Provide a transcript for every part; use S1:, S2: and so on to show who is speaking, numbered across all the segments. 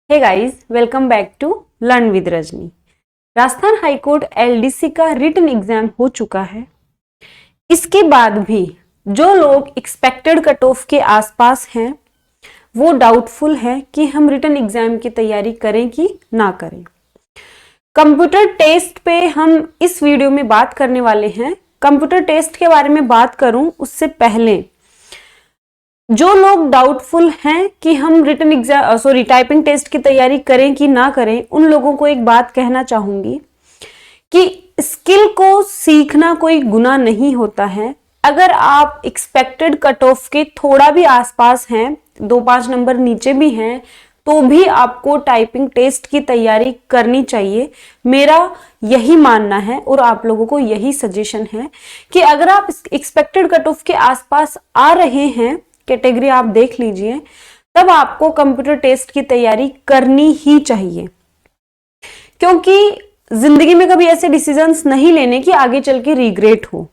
S1: Hey guys, welcome back to learn with Rajni. Rajasthan high court LDC का written exam हो चुका है। इसके बाद भी जो लोग एक्सपेक्टेड कट ऑफ के आसपास हैं वो डाउटफुल है कि हम रिटन एग्जाम की तैयारी करें कि ना करें। कंप्यूटर टेस्ट पे हम इस वीडियो में बात करने वाले हैं। कंप्यूटर टेस्ट के बारे में बात करूं उससे पहले जो लोग डाउटफुल हैं कि हम रिटन एग्जाम टाइपिंग टेस्ट की तैयारी करें कि ना करें, उन लोगों को एक बात कहना चाहूंगी कि स्किल को सीखना कोई गुनाह नहीं होता है। अगर आप एक्सपेक्टेड कट ऑफ के थोड़ा भी आसपास हैं, 2-5 नंबर नीचे भी हैं, तो भी आपको टाइपिंग टेस्ट की तैयारी करनी चाहिए। मेरा यही मानना है और आप लोगों को यही सजेशन है कि अगर आप एक्सपेक्टेड कट ऑफ के आसपास आ रहे हैं, कैटेगरी आप देख लीजिए, तब आपको कंप्यूटर टेस्ट की तैयारी करनी ही चाहिए, क्योंकि जिंदगी में कभी ऐसे डिसीजंस नहीं लेने की आगे चल के रिग्रेट हो।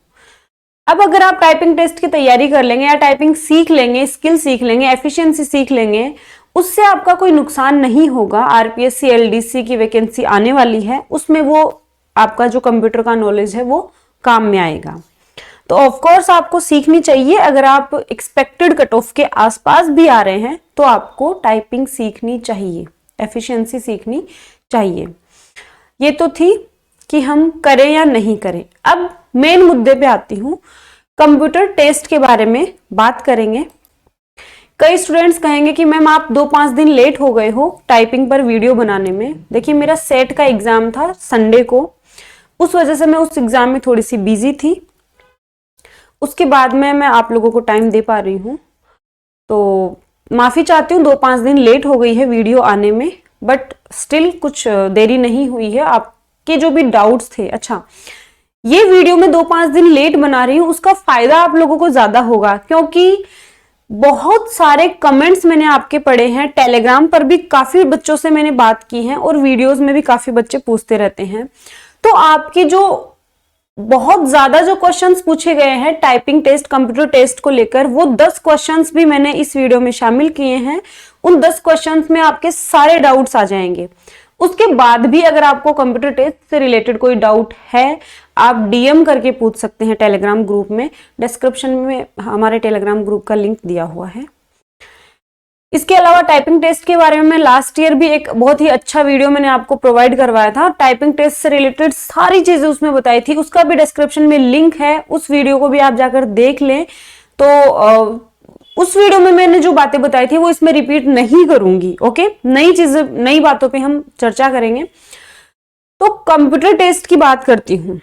S1: अब अगर आप टाइपिंग टेस्ट की तैयारी कर लेंगे या टाइपिंग सीख लेंगे, स्किल सीख लेंगे, एफिशिएंसी सीख लेंगे, उससे आपका कोई नुकसान नहीं होगा। आरपीएससी एलडीसी की वैकेंसी आने वाली है, उसमें वो आपका जो कंप्यूटर का नॉलेज है वो काम में आएगा। तो ऑफ कोर्स आपको सीखनी चाहिए। अगर आप एक्सपेक्टेड कट ऑफ के आसपास भी आ रहे हैं तो आपको टाइपिंग सीखनी चाहिए, एफिशिएंसी सीखनी चाहिए। ये तो थी कि हम करें या नहीं करें। अब मेन मुद्दे पे आती हूं, कंप्यूटर टेस्ट के बारे में बात करेंगे। कई स्टूडेंट्स कहेंगे कि मैम आप 2-5 दिन लेट हो गए हो टाइपिंग पर वीडियो बनाने में। देखिए, मेरा सेट का एग्जाम था संडे को, उस वजह से मैं उस एग्जाम में थोड़ी सी बिजी थी। उसके बाद में मैं आप लोगों को टाइम दे पा रही हूँ, तो माफी चाहती हूँ 2-5 दिन लेट हो गई है वीडियो आने में, बट स्टिल कुछ देरी नहीं हुई है। आपके जो भी डाउट्स थे, अच्छा ये वीडियो मैं 2-5 दिन लेट बना रही हूँ, उसका फायदा आप लोगों को ज्यादा होगा, क्योंकि बहुत सारे कमेंट्स मैंने आपके पढ़े हैं। टेलीग्राम पर भी काफी बच्चों से मैंने बात की है और वीडियोस में भी काफी बच्चे पूछते रहते हैं। तो आपकी जो बहुत ज्यादा जो क्वेश्चंस पूछे गए हैं टाइपिंग टेस्ट, कंप्यूटर टेस्ट को लेकर, वो 10 क्वेश्चंस भी मैंने इस वीडियो में शामिल किए हैं। उन 10 क्वेश्चंस में आपके सारे डाउट्स आ जाएंगे। उसके बाद भी अगर आपको कंप्यूटर टेस्ट से रिलेटेड कोई डाउट है, आप डीएम करके पूछ सकते हैं टेलीग्राम ग्रुप में। डिस्क्रिप्शन में हमारे टेलीग्राम ग्रुप का लिंक दिया हुआ है। इसके अलावा टाइपिंग टेस्ट के बारे में मैं लास्ट ईयर भी एक बहुत ही अच्छा वीडियो मैंने आपको प्रोवाइड करवाया था। टाइपिंग टेस्ट से रिलेटेड सारी चीजें उसमें बताई थी, उसका भी डिस्क्रिप्शन में लिंक है, उस वीडियो को भी आप जाकर देख लें। तो उस वीडियो में मैंने जो बातें बताई थी वो इसमें रिपीट नहीं करूंगी। ओके, नई चीजें, नई बातों पे हम चर्चा करेंगे। तो कंप्यूटर टेस्ट की बात करती हूं।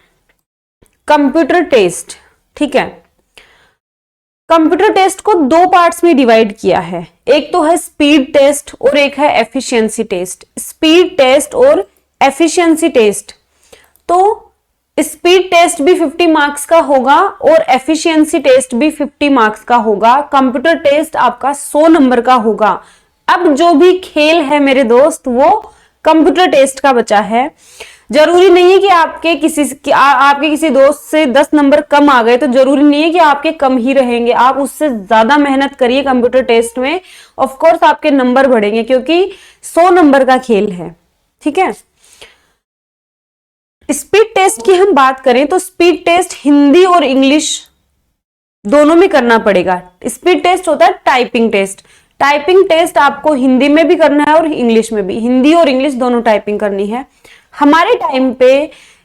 S1: कंप्यूटर टेस्ट, ठीक है, कंप्यूटर टेस्ट को 2 पार्ट्स में डिवाइड किया है। एक तो है स्पीड टेस्ट और एक है एफिशिएंसी टेस्ट। स्पीड टेस्ट और एफिशिएंसी टेस्ट, तो स्पीड टेस्ट भी 50 मार्क्स का होगा और एफिशिएंसी टेस्ट भी 50 मार्क्स का होगा। कंप्यूटर टेस्ट आपका 100 नंबर का होगा। अब जो भी खेल है मेरे दोस्त, वो कंप्यूटर टेस्ट का बचा है। जरूरी नहीं है कि आपके किसी दोस्त से 10 नंबर कम आ गए तो जरूरी नहीं है कि आपके कम ही रहेंगे। आप उससे ज्यादा मेहनत करिए कंप्यूटर टेस्ट में, ऑफ कोर्स आपके नंबर बढ़ेंगे, क्योंकि 100 नंबर का खेल है। ठीक है, स्पीड टेस्ट की हम बात करें तो स्पीड टेस्ट हिंदी और इंग्लिश दोनों में करना पड़ेगा। स्पीड टेस्ट होता है टाइपिंग टेस्ट। टाइपिंग टेस्ट आपको हिंदी में भी करना है और इंग्लिश में भी, हिंदी और इंग्लिश दोनों टाइपिंग करनी है। हमारे टाइम पे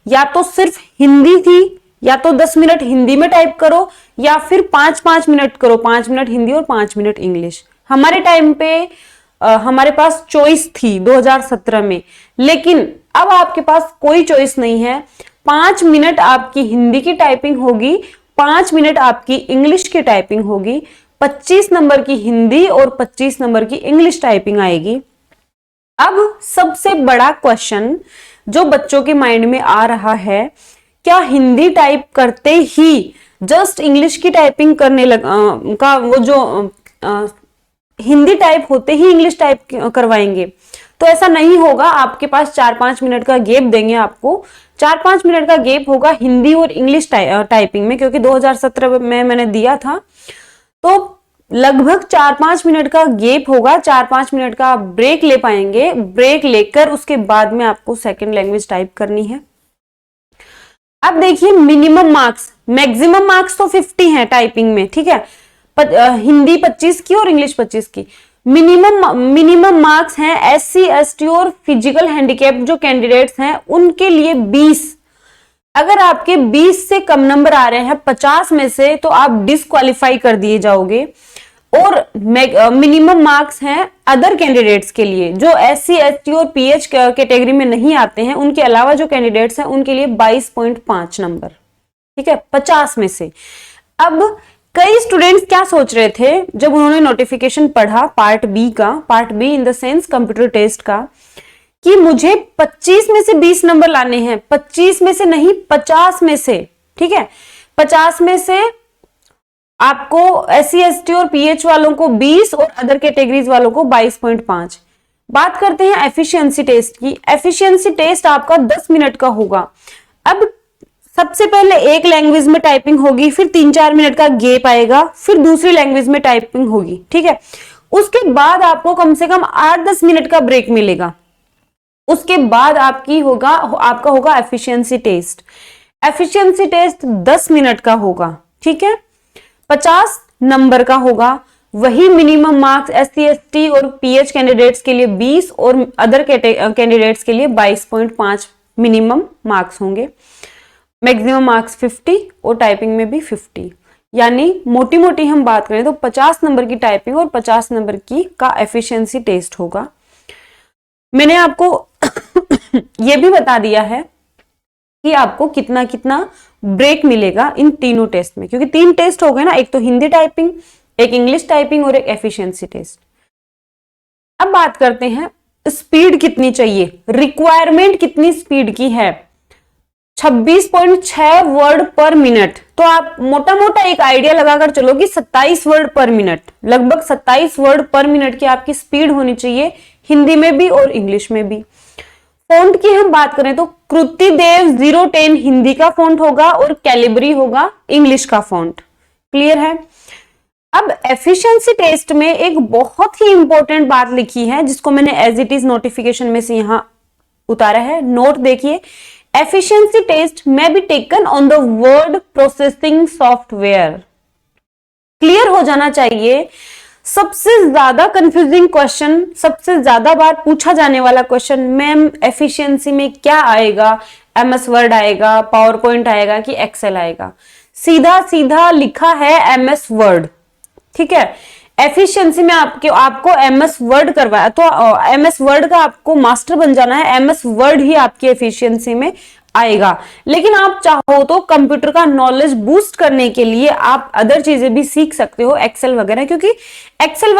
S1: या तो सिर्फ हिंदी थी, या तो 10 मिनट हिंदी में टाइप करो या फिर 5-5 मिनट करो, 5 मिनट हिंदी और 5 मिनट इंग्लिश। हमारे टाइम पे हमारे पास चॉइस थी 2017 में, लेकिन अब आपके पास कोई चॉइस नहीं है। 5 मिनट आपकी हिंदी की टाइपिंग होगी, 5 मिनट आपकी इंग्लिश की टाइपिंग होगी। 25 नंबर की हिंदी और 25 नंबर की इंग्लिश टाइपिंग आएगी। अब सबसे बड़ा क्वेश्चन जो बच्चों के माइंड में आ रहा है, क्या हिंदी टाइप करते ही जस्ट इंग्लिश की टाइपिंग करने का वो जो हिंदी टाइप होते ही इंग्लिश टाइप करवाएंगे? तो ऐसा नहीं होगा। आपके पास 4-5 मिनट का गैप देंगे आपको। 4-5 मिनट का गैप होगा हिंदी और इंग्लिश टाइपिंग में, क्योंकि 2017 में मैंने दिया था। तो लगभग 4-5 मिनट का गैप होगा, 4-5 मिनट का ब्रेक ले पाएंगे। ब्रेक लेकर उसके बाद में आपको सेकंड लैंग्वेज टाइप करनी है। अब देखिए मिनिमम मार्क्स, मैक्सिमम मार्क्स तो 50 है टाइपिंग में, ठीक है, हिंदी 25 की और इंग्लिश 25 की। मिनिमम मार्क्स हैं SC ST और फिजिकल हैंडीकैप जो कैंडिडेट्स हैं उनके लिए 20। अगर आपके 20 से कम नंबर आ रहे हैं 50 में से तो आप डिस्क्वालीफाई कर दिए जाओगे। और मिनिमम मार्क्स हैं अदर कैंडिडेट्स के लिए जो SC ST और PH कैटेगरी में नहीं आते हैं, उनके अलावा जो कैंडिडेट्स हैं उनके लिए 22.5 नंबर, ठीक है, 50 में से। अब कई स्टूडेंट्स क्या सोच रहे थे जब उन्होंने नोटिफिकेशन पढ़ा part B in the sense computer test का, कि मुझे 25 में से 20 नंबर लाने हैं, 25 में से नहीं 50 में से, ठीक है, 50 में से आपको SC ST और PH वालों को 20 और अदर कैटेगरीज वालों को 22.5। बात करते हैं एफिशिएंसी टेस्ट की। एफिशिएंसी टेस्ट आपका 10 मिनट का होगा। अब सबसे पहले एक लैंग्वेज में टाइपिंग होगी, फिर 3-4 मिनट का गैप आएगा, फिर दूसरी लैंग्वेज में टाइपिंग होगी, ठीक है। उसके बाद आपको कम से कम 8-10 मिनट का ब्रेक मिलेगा। उसके बाद आपका होगा efficiency test. Efficiency test 10 minute का होगा, ठीक है, 50 नंबर का होगा। वही मिनिमम मार्क्स SC ST और PH कैंडिडेट्स के लिए 20 और अदर कैंडिडेट्स के लिए 22.5 मिनिमम मार्क्स होंगे। मैक्सिमम मार्क्स 50 और टाइपिंग में भी 50, यानी मोटी मोटी हम बात करें तो 50 नंबर की टाइपिंग और 50 नंबर की का एफिशिएंसी टेस्ट होगा। मैंने आपको ये भी बता दिया है कि आपको कितना कितना ब्रेक मिलेगा इन तीनों टेस्ट में, क्योंकि 3 टेस्ट हो गए ना, एक तो हिंदी टाइपिंग, एक इंग्लिश टाइपिंग और एक एफिशिएंसी टेस्ट। अब बात करते हैं स्पीड कितनी चाहिए, रिक्वायरमेंट कितनी स्पीड की है। 26.6 वर्ड पर मिनट, तो आप मोटा मोटा एक आइडिया लगाकर चलो कि 27 वर्ड पर मिनट, लगभग 27 वर्ड पर मिनट की आपकी स्पीड होनी चाहिए, हिंदी में भी और इंग्लिश में भी। फॉन्ट की हम बात करें तो कृति देव 010 हिंदी का फॉन्ट होगा और कैलिबरी होगा इंग्लिश का फॉन्ट। क्लियर है। अब एफिशिएंसी टेस्ट में एक बहुत ही इंपॉर्टेंट बात लिखी है जिसको मैंने एज इट इज नोटिफिकेशन में से यहां उतारा है, नोट देखिए। एफिशिएंसी टेस्ट में be taken on the word processing software. Clear हो जाना चाहिए। सबसे ज्यादा कंफ्यूजिंग क्वेश्चन, सबसे ज्यादा बार पूछा जाने वाला क्वेश्चन, मैम एफिशिएंसी में क्या आएगा, MS वर्ड आएगा, पावर पॉइंट आएगा कि एक्सेल आएगा। सीधा सीधा लिखा है MS वर्ड, ठीक है। एफिशिएंसी में आपको MS वर्ड करवाया तो MS वर्ड का आपको मास्टर बन जाना है, MS वर्ड ही आपकी एफिशिएंसी में आएगा। लेकिन आप चाहो तो कंप्यूटर का नॉलेज बूस्ट करने के लिए आप अदर चीजें भी सीख सकते हो, एक्सेल वगैरह, क्योंकि एक्सेल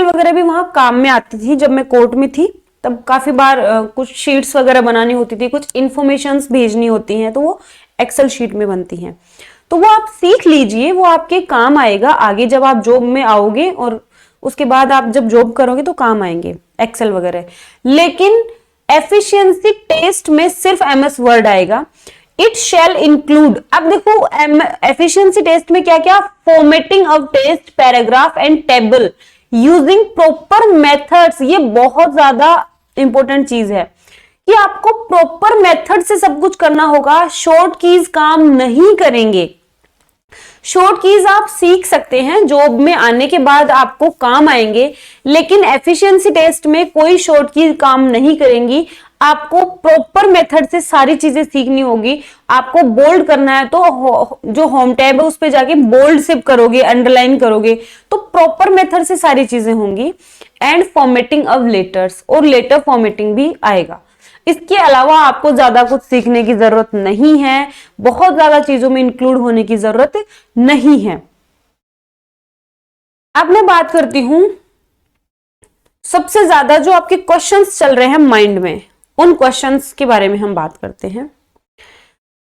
S1: वगैरह भी वहां काम में आती थी। जब मैं कोर्ट में थी तब काफी बार कुछ शीट्स वगैरह बनानी होती थी, कुछ इंफॉर्मेशंस भेजनी होती हैं, तो वो एक्सेल शीट में बनती हैं। तो वो आप सीख लीजिए, वो आपके काम आएगा आगे जब आप जॉब में आओगे और उसके बाद आप जब जॉब करोगे तो काम आएंगे एक्सेल वगैरह। लेकिन एफिशिएंसी टेस्ट में सिर्फ MS वर्ड आएगा। इट शैल इंक्लूड, अब देखो एफिशिएंसी टेस्ट में क्या क्या, formatting of test paragraph and table using proper methods. ये बहुत ज्यादा इंपॉर्टेंट चीज है कि आपको प्रॉपर मेथड से सब कुछ करना होगा। शॉर्ट कीज काम नहीं करेंगे। शॉर्ट कीज आप सीख सकते हैं, जॉब में आने के बाद आपको काम आएंगे, लेकिन एफिशिएंसी टेस्ट में कोई शॉर्ट कीज काम नहीं करेंगी। आपको प्रॉपर मेथड से सारी चीजें सीखनी होगी। आपको बोल्ड करना है तो जो होम टैब है उस पे जाके बोल्ड सिप करोगे, अंडरलाइन करोगे, तो प्रॉपर मेथड से सारी चीजें होंगी। एंड फॉर्मेटिंग ऑफ लेटर्स, और लेटर फॉर्मेटिंग भी आएगा। इसके अलावा आपको ज्यादा कुछ सीखने की जरूरत नहीं है, बहुत ज्यादा चीजों में इंक्लूड होने की जरूरत नहीं है। अब मैं बात करती हूं सबसे ज्यादा जो आपके क्वेश्चंस चल रहे हैं माइंड में, उन क्वेश्चंस के बारे में हम बात करते हैं।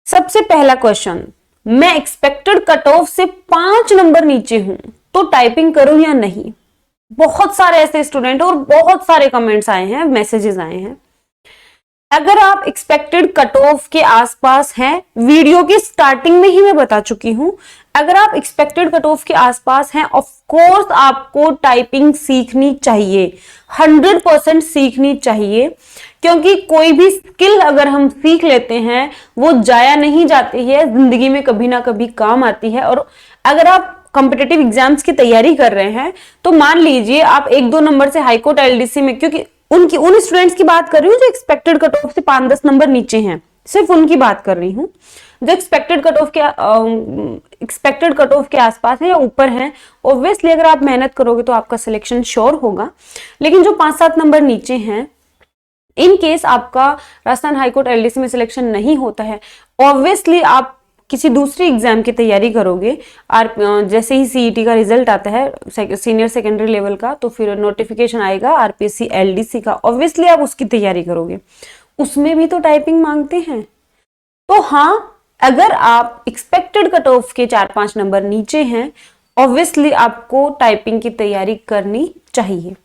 S1: सबसे पहला क्वेश्चन, मैं एक्सपेक्टेड कट ऑफ से 5 नंबर नीचे हूं तो टाइपिंग करूं या नहीं। बहुत सारे ऐसे स्टूडेंट और बहुत सारे कमेंट्स आए हैं, मैसेजेस आए हैं। अगर आप एक्सपेक्टेड कट ऑफ के आसपास हैं, वीडियो की स्टार्टिंग में ही मैं बता चुकी हूं, अगर आप एक्सपेक्टेड कट ऑफ के आसपास हैं, ऑफ कोर्स आपको टाइपिंग सीखनी चाहिए, 100% सीखनी चाहिए, क्योंकि कोई भी स्किल अगर हम सीख लेते हैं वो जाया नहीं जाती है, जिंदगी में कभी ना कभी काम आती है। और अगर आप कॉम्पिटिटिव एग्जाम्स की तैयारी कर रहे हैं तो मान लीजिए आप 1-2 नंबर से हाईकोर्ट एलडीसी में, क्योंकि उन स्टूडेंट्स की बात कर रही हूँ जो एक्सपेक्टेड कट ऑफ से 5-10 नंबर नीचे हैं, सिर्फ उनकी बात कर रही हूँ। जो एक्सपेक्टेड कट ऑफ के आसपास है या ऊपर है, ऑब्वियसली अगर आप मेहनत करोगे तो आपका सिलेक्शन श्योर होगा। लेकिन जो 5-7 नंबर नीचे हैं, इन केस आपका राजस्थान हाईकोर्ट एलडीसी में सिलेक्शन नहीं होता है, ऑब्वियसली आप किसी दूसरी एग्जाम की तैयारी करोगे। जैसे ही सीईटी का रिजल्ट आता है सीनियर सेकेंडरी लेवल का, तो फिर नोटिफिकेशन आएगा आरपीएससी एलडीसी का, ऑब्वियसली आप उसकी तैयारी करोगे, उसमें भी तो टाइपिंग मांगते हैं। तो हाँ, अगर आप एक्सपेक्टेड कट ऑफ के 4-5 नंबर नीचे हैं, ऑब्वियसली आपको टाइपिंग की तैयारी करनी चाहिए।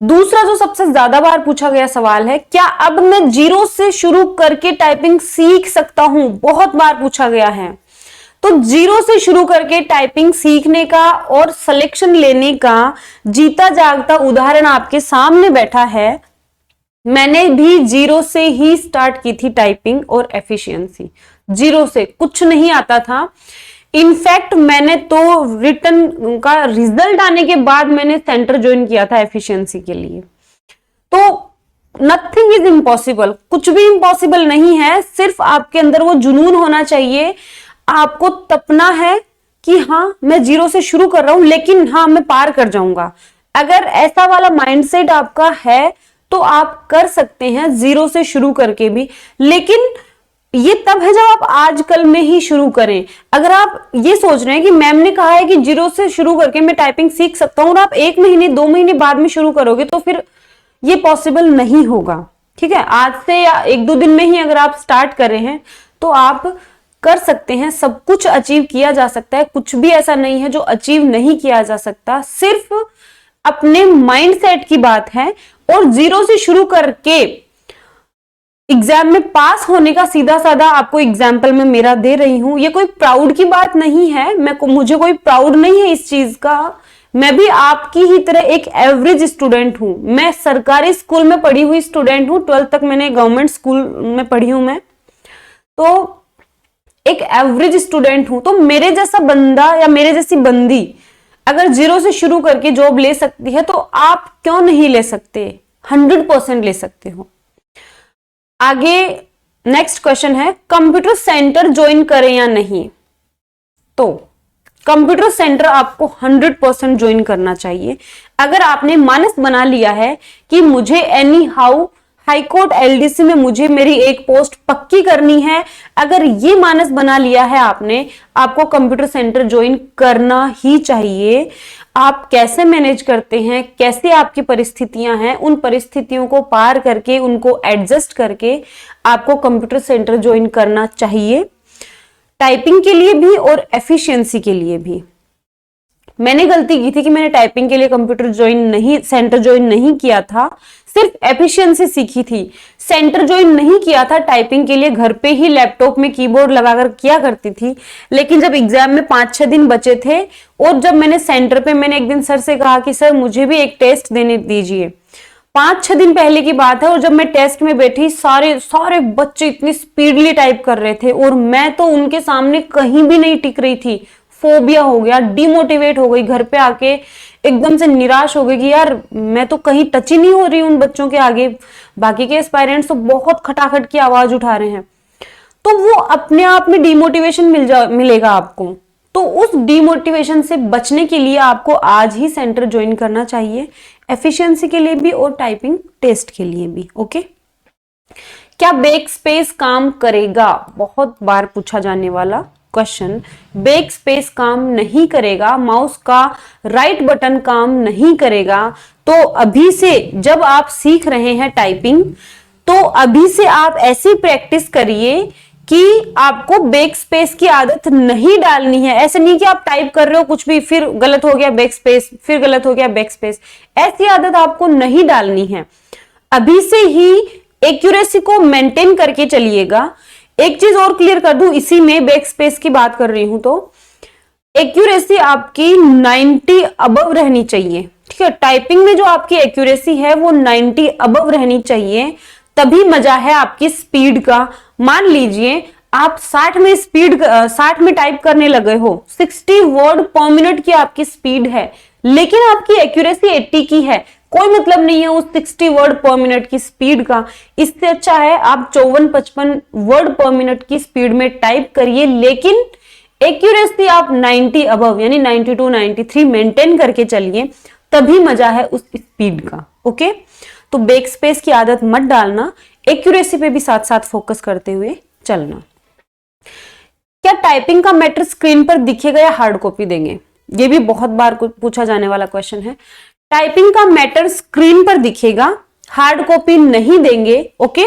S1: दूसरा जो सबसे ज्यादा बार पूछा गया सवाल है, क्या अब मैं 0 से शुरू करके टाइपिंग सीख सकता हूं? बहुत बार पूछा गया है। तो 0 से शुरू करके टाइपिंग सीखने का और सिलेक्शन लेने का जीता जागता उदाहरण आपके सामने बैठा है। मैंने भी 0 से ही स्टार्ट की थी टाइपिंग और एफिशिएंसी, 0 से, कुछ नहीं आता था। इनफैक्ट मैंने तो रिटन का रिजल्ट आने के बाद मैंने सेंटर ज्वाइन किया था एफिशिएंसी के लिए। तो नथिंग इज इम्पॉसिबल, कुछ भी इम्पॉसिबल नहीं है, सिर्फ आपके अंदर वो जुनून होना चाहिए। आपको तपना है कि हाँ मैं 0 से शुरू कर रहा हूं, लेकिन हाँ मैं पार कर जाऊंगा। अगर ऐसा वाला माइंडसेट आपका है तो आप कर सकते हैं 0 से शुरू करके भी, लेकिन ये तब है जब आप आजकल में ही शुरू करें। अगर आप ये सोच रहे हैं कि मैम ने कहा है कि 0 से शुरू करके मैं टाइपिंग सीख सकता हूं, और आप 1 महीने 2 महीने बाद में शुरू करोगे तो फिर ये पॉसिबल नहीं होगा। ठीक है, आज से या 1-2 दिन में ही अगर आप स्टार्ट कर रहे हैं तो आप कर सकते हैं, सब कुछ अचीव किया जा सकता है, कुछ भी ऐसा नहीं है जो अचीव नहीं किया जा सकता, सिर्फ अपने माइंडसेट की बात है। और 0 से शुरू करके एग्जाम में पास होने का सीधा साधा आपको एग्जाम्पल मैं मेरा दे रही हूं। ये कोई प्राउड की बात नहीं है, मुझे कोई प्राउड नहीं है इस चीज का। मैं भी आपकी ही तरह एक एवरेज स्टूडेंट हूं। मैं सरकारी स्कूल में पढ़ी हुई स्टूडेंट हूं, 12th तक मैंने गवर्नमेंट स्कूल में पढ़ी हूं मैं, तो एक एवरेज स्टूडेंट हूं। तो मेरे जैसा बंदा या मेरे जैसी बंदी अगर 0 से शुरू करके जॉब ले सकती है तो आप क्यों नहीं ले सकते? 100% ले सकते हो। आगे नेक्स्ट क्वेश्चन है, कंप्यूटर सेंटर ज्वाइन करें या नहीं? तो कंप्यूटर सेंटर आपको 100% ज्वाइन करना चाहिए। अगर आपने मानस बना लिया है कि मुझे एनी हाउ हाईकोर्ट एलडीसी में मुझे मेरी एक पोस्ट पक्की करनी है, अगर ये मानस बना लिया है आपने, आपको कंप्यूटर सेंटर ज्वाइन करना ही चाहिए। आप कैसे मैनेज करते हैं, कैसे आपकी परिस्थितियां हैं, उन परिस्थितियों को पार करके, उनको एडजस्ट करके आपको कंप्यूटर सेंटर ज्वाइन करना चाहिए, टाइपिंग के लिए भी और एफिशिएंसी के लिए भी। मैंने गलती की थी कि मैंने टाइपिंग के लिए सेंटर ज्वाइन नहीं किया था, सिर्फ एफिशिएंसी सीखी थी, सेंटर ज्वाइन नहीं किया था। टाइपिंग के लिए घर पे ही लैपटॉप में कीबोर्ड लगाकर किया करती थी। लेकिन जब एग्जाम में 5-6 दिन बचे थे और जब मैंने सेंटर पे, मैंने एक दिन सर से कहा कि सर मुझे भी एक टेस्ट देने दीजिए, 5-6 दिन पहले की बात है, और जब मैं टेस्ट में बैठी, सारे बच्चे इतनी स्पीडली टाइप कर रहे थे और मैं तो उनके सामने कहीं भी नहीं टिक रही थी। फोबिया हो गया, डिमोटिवेट हो गई, घर पे आके एकदम से निराश हो गई कि यार मैं तो कहीं टच ही नहीं हो रही उन बच्चों के आगे। बाकी के एस्पायरेंट्स तो बहुत खटाखट की आवाज उठा रहे हैं। तो वो अपने आप में डिमोटिवेशन मिलेगा आपको। तो उस डिमोटिवेशन से बचने के लिए आपको आज ही सेंटर ज्वाइन करना चाहिए, एफिशिएंसी के लिए भी और टाइपिंग टेस्ट के लिए भी। ओके, क्या बैक स्पेस काम करेगा? बहुत बार पूछा जाने वाला क्वेश्चन। बैक स्पेस काम नहीं करेगा, माउस का राइट बटन काम नहीं करेगा। तो अभी से जब आप सीख रहे हैं टाइपिंग, तो अभी से आप ऐसी प्रैक्टिस करिए कि आपको बैक स्पेस की आदत नहीं डालनी है। ऐसे नहीं कि आप टाइप कर रहे हो कुछ भी, फिर गलत हो गया बैक स्पेस, फिर गलत हो गया बैक स्पेस, ऐसी आदत आपको नहीं डालनी है। अभी से ही एक्यूरेसी को मेंटेन करके चलिएगा। एक चीज और क्लियर कर दूं, इसी में बैक स्पेस की बात कर रही हूं, तो एक्यूरेसी आपकी 90 अबव रहनी चाहिए, ठीक है। टाइपिंग में जो आपकी एक्यूरेसी है वो 90 अबव रहनी चाहिए, तभी मजा है आपकी स्पीड का। मान लीजिए आप 60 में टाइप करने लगे हो, 60 वर्ड पर मिनट की आपकी स्पीड है, लेकिन आपकी एक्यूरेसी 80 की है, कोई मतलब नहीं है उस 60 वर्ड पर मिनट की स्पीड का। इससे अच्छा है आप 54-55 वर्ड पर मिनट की स्पीड में टाइप करिए, लेकिन एक्यूरेसी आप 90 अबव यानी 92 93 मेंटेन करके चलिए, तभी मजा है उस स्पीड का। ओके, तो बैक स्पेस की आदत मत डालना, एक्यूरेसी पे भी साथ साथ फोकस करते हुए चलना। क्या टाइपिंग का मैटर स्क्रीन पर दिखेगा या हार्ड कॉपी देंगे? ये भी बहुत बार पूछा जाने वाला क्वेश्चन है। टाइपिंग का मैटर स्क्रीन पर दिखेगा, हार्ड कॉपी नहीं देंगे। ओके,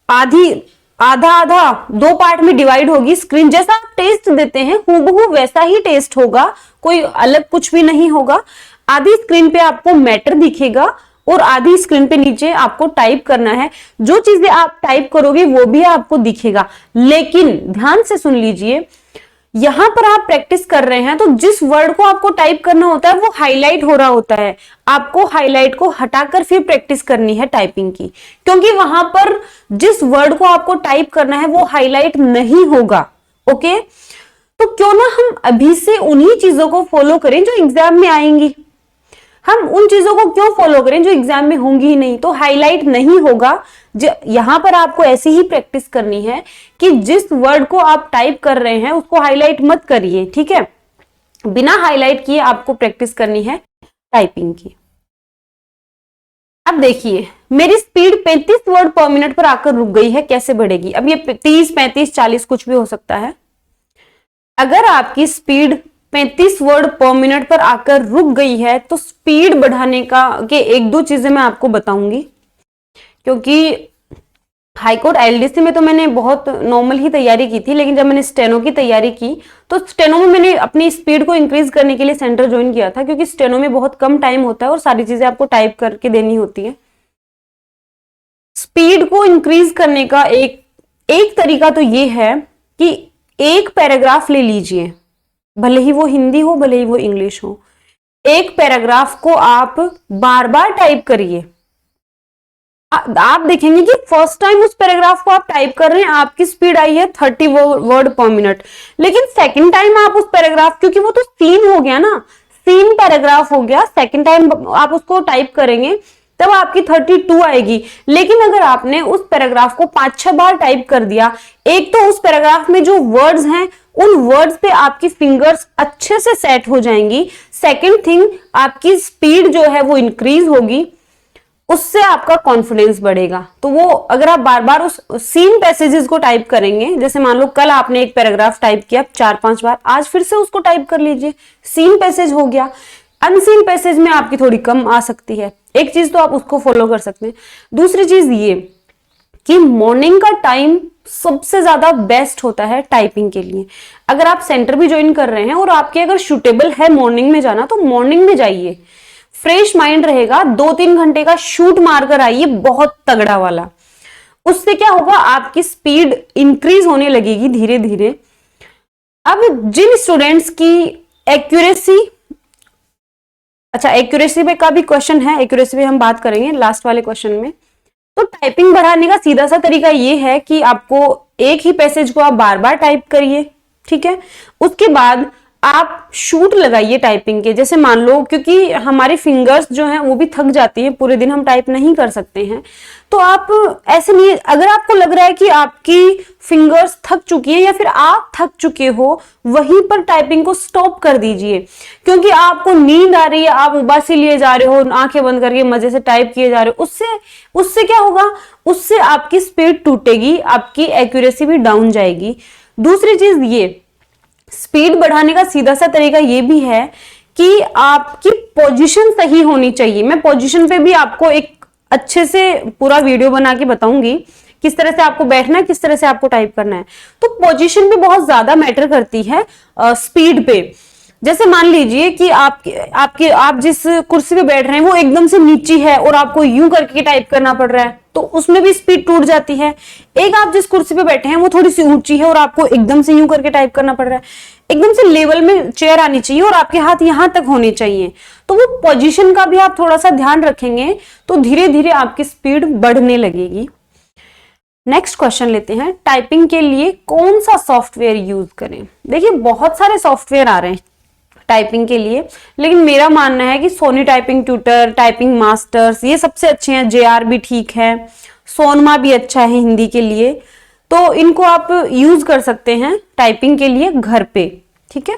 S1: आधा आधा 2 पार्ट में डिवाइड होगी स्क्रीन। जैसा आप टेस्ट देते हैं हूबहू वैसा ही टेस्ट होगा, कोई अलग कुछ भी नहीं होगा। आधी स्क्रीन पे आपको मैटर दिखेगा और आधी स्क्रीन पे नीचे आपको टाइप करना है। जो चीजें आप टाइप करोगे वो भी आपको दिखेगा, लेकिन ध्यान से सुन लीजिए, यहां पर आप प्रैक्टिस कर रहे हैं तो जिस वर्ड को आपको टाइप करना होता है वो हाईलाइट हो रहा होता है। आपको हाईलाइट को हटाकर फिर प्रैक्टिस करनी है टाइपिंग की, क्योंकि वहां पर जिस वर्ड को आपको टाइप करना है वो हाईलाइट नहीं होगा। ओके, तो क्यों ना हम अभी से उन्हीं चीजों को फॉलो करें जो एग्जाम में आएंगी। हम उन चीजों को क्यों फॉलो करें जो एग्जाम में होंगी ही नहीं, तो हाईलाइट नहीं होगा। यहां पर आपको ऐसी ही प्रैक्टिस करनी है कि जिस वर्ड को आप टाइप कर रहे हैं उसको हाईलाइट मत करिए, ठीक है। बिना हाईलाइट किए आपको प्रैक्टिस करनी है टाइपिंग की। अब देखिए, मेरी स्पीड 35 वर्ड पर मिनट पर आकर रुक गई है, कैसे बढ़ेगी? अब ये 30, 35, 40 कुछ भी हो सकता है। अगर आपकी स्पीड 35 वर्ड पर मिनट पर आकर रुक गई है तो स्पीड बढ़ाने के 1-2 चीजें मैं आपको बताऊंगी, क्योंकि हाईकोर्ट एलडीसी में तो मैंने बहुत नॉर्मल ही तैयारी की थी, लेकिन जब मैंने स्टेनो की तैयारी की तो स्टेनो में मैंने अपनी स्पीड को इंक्रीज करने के लिए सेंटर ज्वाइन किया था, क्योंकि स्टेनो में बहुत कम टाइम होता है और सारी चीजें आपको टाइप करके देनी होती है। स्पीड को इंक्रीज करने का एक तरीका तो ये है कि एक पैराग्राफ ले लीजिए, भले ही वो हिंदी हो भले ही वो इंग्लिश हो, एक पैराग्राफ को आप बार बार टाइप करिए। आप देखेंगे कि फर्स्ट टाइम उस पैराग्राफ को आप टाइप कर रहे हैं, आपकी स्पीड आई है 30 वर्ड पर मिनट, लेकिन सेकंड टाइम आप उस पैराग्राफ, क्योंकि वो तो सीन हो गया ना, सीन पैराग्राफ हो गया, सेकंड टाइम आप उसको टाइप करेंगे तब आपकी 32 आएगी। लेकिन अगर आपने उस पैराग्राफ को 5-6 बार टाइप कर दिया, एक तो उस पैराग्राफ में जो वर्ड्स हैं उन वर्ड्स पे आपकी फिंगर्स अच्छे से सेट हो जाएंगी, सेकंड थिंग आपकी स्पीड जो है वो इंक्रीज होगी, उससे आपका कॉन्फिडेंस बढ़ेगा। तो वो अगर आप बार बार उस सीन पैसेजेस को टाइप करेंगे, जैसे मान लो कल आपने एक पैराग्राफ टाइप किया 4-5 बार, आज फिर से उसको टाइप कर लीजिए, सीन पैसेज हो गया। अनसीन पैसेज में आपकी थोड़ी कम आ सकती है, एक चीज तो आप उसको फॉलो कर सकते हैं। दूसरी चीज ये कि मॉर्निंग का टाइम सबसे ज्यादा बेस्ट होता है टाइपिंग के लिए। अगर आप सेंटर भी ज्वाइन कर रहे हैं और आपके अगर सूटेबल है मॉर्निंग में जाना तो मॉर्निंग में जाइए, फ्रेश माइंड रहेगा। 2-3 घंटे का शूट मारकर आइए, बहुत तगड़ा वाला। उससे क्या होगा, आपकी स्पीड इंक्रीज होने लगेगी धीरे धीरे। अब जिन स्टूडेंट्स की एक्यूरेसी, अच्छा एक्यूरेसी पे का भी क्वेश्चन है, एक्यूरेसी पे हम बात करेंगे लास्ट वाले क्वेश्चन में। तो टाइपिंग बढ़ाने का सीधा सा तरीका ये है कि आपको एक ही पैसेज को आप बार बार टाइप करिए, ठीक है। उसके बाद आप शूट लगाइए टाइपिंग के, जैसे मान लो, क्योंकि हमारी फिंगर्स जो हैं वो भी थक जाती हैं, पूरे दिन हम टाइप नहीं कर सकते हैं, तो आप ऐसे नहीं, अगर आपको लग रहा है कि आपकी फिंगर्स थक चुकी है या फिर आप थक चुके हो, वहीं पर टाइपिंग को स्टॉप कर दीजिए। क्योंकि आपको नींद आ रही है, आप उबासी लिए जा रहे हो, आंखें बंद करके मजे से टाइप किए जा रहे हो, उससे क्या होगा, उससे आपकी स्पीड टूटेगी, आपकी एक्यूरेसी भी डाउन जाएगी। दूसरी चीज ये, स्पीड बढ़ाने का सीधा सा तरीका ये भी है कि आपकी पोजीशन सही होनी चाहिए। मैं पोजीशन पे भी आपको एक अच्छे से पूरा वीडियो बना के बताऊंगी, किस तरह से आपको बैठना है, किस तरह से आपको टाइप करना है। तो पोजीशन पे बहुत ज्यादा मैटर करती है स्पीड पे। जैसे मान लीजिए कि आप जिस कुर्सी पे बैठ रहे हैं वो एकदम से नीची है और आपको यूं करके टाइप करना पड़ रहा है, तो उसमें भी स्पीड टूट जाती है। एक आप जिस कुर्सी पे बैठे हैं वो थोड़ी सी ऊंची है और आपको एकदम से यूं करके टाइप करना पड़ रहा है, एकदम से लेवल में चेयर आनी चाहिए और आपके हाथ यहां तक होने चाहिए, तो वो पोजीशन का भी आप थोड़ा सा ध्यान रखेंगे तो धीरे धीरे आपकी स्पीड बढ़ने लगेगी। नेक्स्ट क्वेश्चन लेते हैं, टाइपिंग के लिए कौन सा सॉफ्टवेयर यूज करें। देखिए बहुत सारे सॉफ्टवेयर आ रहे हैं टाइपिंग के लिए, लेकिन मेरा मानना है कि Sony typing tutor, typing masters ये सबसे अच्छे हैं, JR भी ठीक है, सोनमा भी अच्छा है हिंदी के लिए, तो इनको आप यूज कर सकते हैं टाइपिंग के लिए घर पे, ठीक है।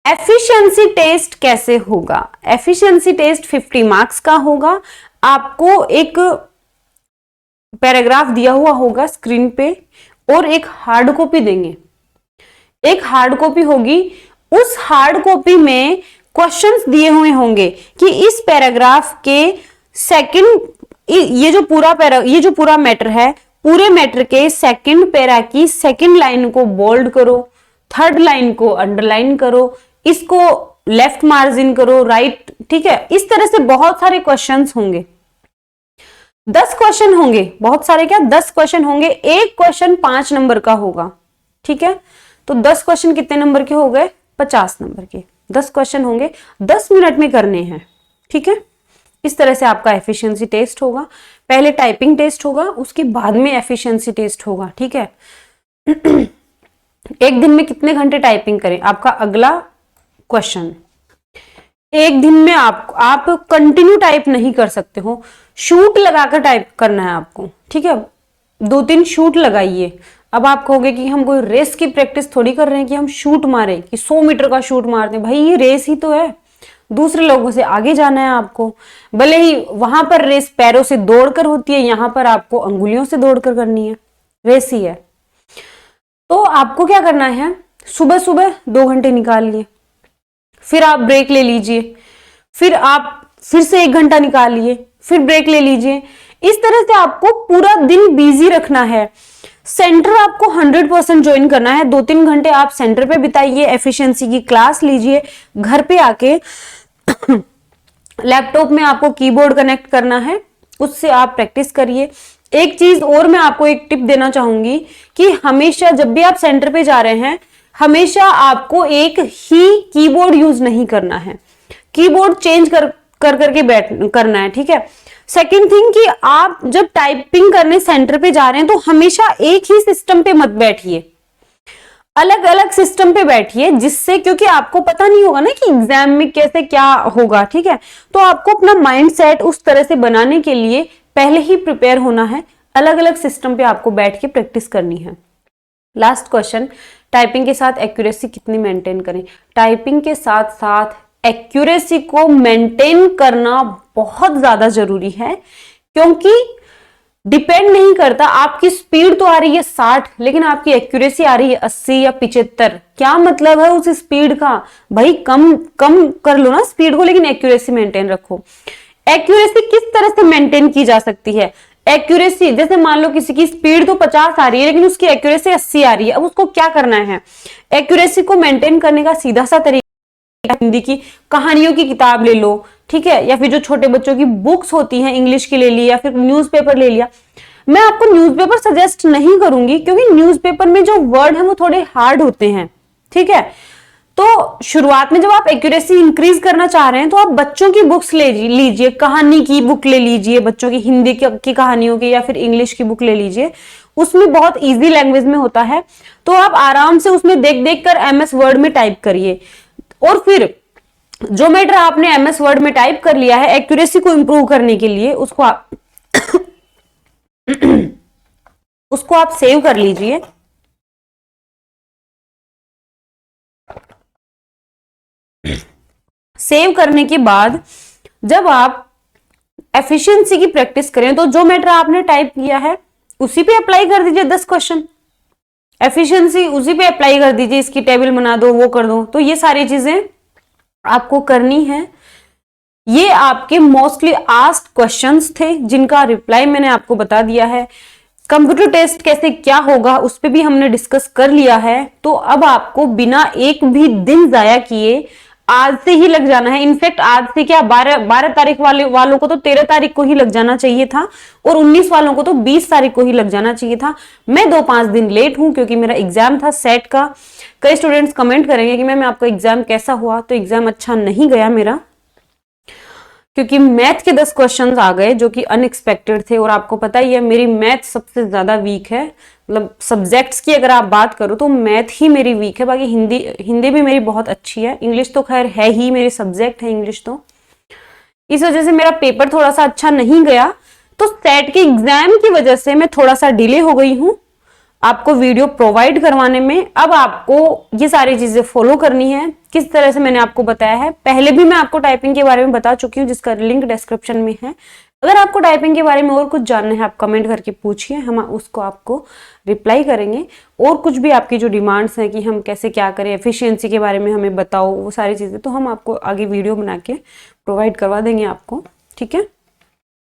S1: एफिशिएंसी टेस्ट कैसे होगा? एफिशिएंसी टेस्ट 50 मार्क्स का होगा। आपको एक पैराग्राफ दिया हुआ होगा स्क्रीन पे और एक हार्ड कॉपी देंगे, एक हार्ड कॉपी होगी, उस हार्ड कॉपी में क्वेश्चंस दिए हुए होंगे कि इस पैराग्राफ के सेकंड, ये जो पूरा मैटर है, पूरे मैटर के सेकंड पैरा की सेकंड लाइन को बोल्ड करो, थर्ड लाइन को अंडरलाइन करो, इसको लेफ्ट मार्जिन करो, राइट, ठीक है। इस तरह से बहुत सारे क्वेश्चंस होंगे, 10 क्वेश्चन होंगे, बहुत सारे क्या 10 क्वेश्चन होंगे, एक क्वेश्चन 5 नंबर का होगा, ठीक है। तो 10 क्वेश्चन कितने नंबर के हो गए? 50 नंबर के 10 क्वेश्चन होंगे, 10 मिनट में करने हैं, ठीक है। इस तरह से आपका एफिशिएंसी टेस्ट होगा, पहले टाइपिंग टेस्ट होगा, उसके बाद में एफिशिएंसी टेस्ट होगा, ठीक है। एक दिन में कितने घंटे टाइपिंग करें, आपका अगला क्वेश्चन। एक दिन में आप कंटिन्यू टाइप नहीं कर सकते हो, शूट लगाकर टाइप करना है आपको, ठीक है। 2-3 शूट लगाइए। अब आप कहोगे कि हम कोई रेस की प्रैक्टिस थोड़ी कर रहे हैं कि हम शूट मारे, कि 100 मीटर का शूट मारते हैं, भाई ये रेस ही तो है, दूसरे लोगों से आगे जाना है आपको। भले ही वहां पर रेस पैरों से दौड़कर होती है, यहां पर आपको अंगुलियों से दौड़कर करनी है, रेस ही है। तो आपको क्या करना है, सुबह सुबह 2 घंटे निकालिए, फिर आप ब्रेक ले लीजिए, फिर आप फिर से 1 घंटा निकालिए, फिर ब्रेक ले लीजिए। इस तरह से आपको पूरा दिन बिजी रखना है। सेंटर आपको 100% ज्वाइन करना है, 2-3 घंटे आप सेंटर पे बिताइए, एफिशिएंसी की क्लास लीजिए। घर पे आके लैपटॉप में आपको कीबोर्ड कनेक्ट करना है, उससे आप प्रैक्टिस करिए। एक चीज और मैं आपको एक टिप देना चाहूंगी कि हमेशा जब भी आप सेंटर पे जा रहे हैं, हमेशा आपको एक ही कीबोर्ड यूज नहीं करना है, कीबोर्ड चेंज कर करके करना है, ठीक है। सेकेंड थिंग कि आप जब टाइपिंग करने सेंटर पे जा रहे हैं तो हमेशा एक ही सिस्टम पे मत बैठिए, अलग अलग सिस्टम पे बैठिए, जिससे, क्योंकि आपको पता नहीं होगा ना कि एग्जाम में कैसे क्या होगा, ठीक है। तो आपको अपना माइंड सेट उस तरह से बनाने के लिए पहले ही प्रिपेयर होना है, अलग अलग सिस्टम पे आपको बैठ के प्रैक्टिस करनी है। लास्ट क्वेश्चन, टाइपिंग के साथ एक्यूरेसी कितनी मेंटेन करें? टाइपिंग के साथ साथ एक्यूरेसी को मेंटेन करना बहुत ज्यादा जरूरी है, क्योंकि डिपेंड नहीं करता, आपकी स्पीड तो आ रही है 60, लेकिन आपकी एक्यूरेसी आ रही है 80 या 75। क्या मतलब है उस स्पीड का? भाई कम कर लो ना स्पीड को, लेकिन एक्यूरेसी मेंटेन रखो। एक्यूरेसी किस तरह से मेंटेन की जा सकती है? एक्यूरेसी, जैसे मान लो किसी की स्पीड तो 50 आ रही है लेकिन उसकी एक्यूरेसी 80 आ रही है, अब उसको क्या करना है? एक्यूरेसी को मेंटेन करने का सीधा सा तरीका, हिंदी की कहानियों की किताब ले लो, ठीक है, या फिर जो छोटे बच्चों की बुक्स होती हैं इंग्लिश की ले ली, या फिर न्यूज़पेपर ले लिया। मैं आपको न्यूज़पेपर सजेस्ट नहीं करूंगी, क्योंकि न्यूज़पेपर में जो वर्ड है वो थोड़े हार्ड होते हैं, ठीक है। तो शुरुआत में जब आप एक्यूरेसी इंक्रीज करना चाह रहे हैं तो आप बच्चों की बुक्स ले लीजिए, कहानी की बुक ले लीजिए, बच्चों की हिंदी की कहानियों की, या फिर इंग्लिश की बुक ले लीजिए, उसमें बहुत इजी लैंग्वेज में होता है, तो आप आराम से उसमें देख देख कर MS वर्ड में टाइप करिए। और फिर जो मैटर आपने MS वर्ड में टाइप कर लिया है, एक्यूरेसी को इंप्रूव करने के लिए उसको आप सेव कर लीजिए। सेव करने के बाद जब आप एफिशिएंसी की प्रैक्टिस करें तो जो मैटर आपने टाइप किया है उसी पे अप्लाई कर दीजिए 10 क्वेश्चन, एफिशिएंसी उसी पे अप्लाई कर दीजिए, इसकी टेबल बना दो, वो कर दो। तो ये सारी चीजें आपको करनी है। ये आपके मोस्टली आस्क्ड क्वेश्चंस थे जिनका रिप्लाई मैंने आपको बता दिया है। कंप्यूटर टेस्ट कैसे क्या होगा उस पे भी हमने डिस्कस कर लिया है। तो अब आपको बिना एक भी दिन जाया किए आज से ही लग जाना है। इनफैक्ट आज से क्या 12 तारीख वालों को तो 13 तारीख को ही लग जाना चाहिए था और 19 वालों को तो 20 तारीख को ही लग जाना चाहिए था। मैं 2-5 दिन लेट हूं क्योंकि मेरा एग्जाम था सेट का। कई स्टूडेंट्स कमेंट करेंगे कि मैम आपका एग्जाम कैसा हुआ, तो एग्जाम अच्छा नहीं गया मेरा, क्योंकि मैथ के 10 क्वेश्चंस आ गए जो कि अनएक्सपेक्टेड थे। और आपको पता ही है मेरी मैथ सबसे ज्यादा वीक है, मतलब सब्जेक्ट्स की अगर आप बात करो तो मैथ ही मेरी वीक है। बाकी हिंदी भी मेरी बहुत अच्छी है, इंग्लिश तो खैर है ही, मेरी सब्जेक्ट है इंग्लिश। तो इस वजह से मेरा पेपर थोड़ा सा अच्छा नहीं गया। तो सेट के एग्जाम की वजह से मैं थोड़ा सा डिले हो गई हूं आपको वीडियो प्रोवाइड करवाने में। अब आपको ये सारी चीजें फॉलो करनी है किस तरह से मैंने आपको बताया है। पहले भी मैं आपको टाइपिंग के बारे में बता चुकी हूँ जिसका लिंक डिस्क्रिप्शन में है। अगर आपको टाइपिंग के बारे में और कुछ जानना है आप कमेंट करके पूछिए, हम उसको आपको रिप्लाई करेंगे। और कुछ भी आपकी जो डिमांड्स हैं कि हम कैसे क्या करें, एफिशिएंसी के बारे में हमें बताओ, वो सारी चीजें तो हम आपको आगे वीडियो बना के प्रोवाइड करवा देंगे आपको, ठीक है।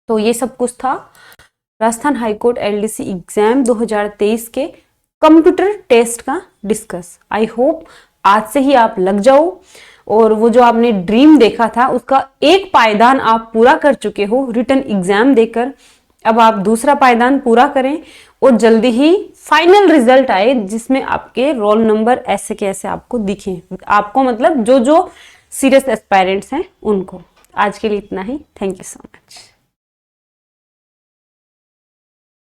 S1: तो ये सब कुछ था राजस्थान हाईकोर्ट एलडीसी एग्जाम 2023 के कंप्यूटर टेस्ट का डिस्कस। आई होप आज से ही आप लग जाओ और वो जो आपने ड्रीम देखा था उसका एक पायदान आप पूरा कर चुके हो रिटन एग्जाम देकर। अब आप दूसरा पायदान पूरा करें और जल्दी ही फाइनल रिजल्ट आए जिसमें आपके रोल नंबर ऐसे के ऐसे आपको दिखे, आपको मतलब जो सीरियस एस्पायरेंट्स हैं उनको। आज के लिए इतना ही। Thank you so much.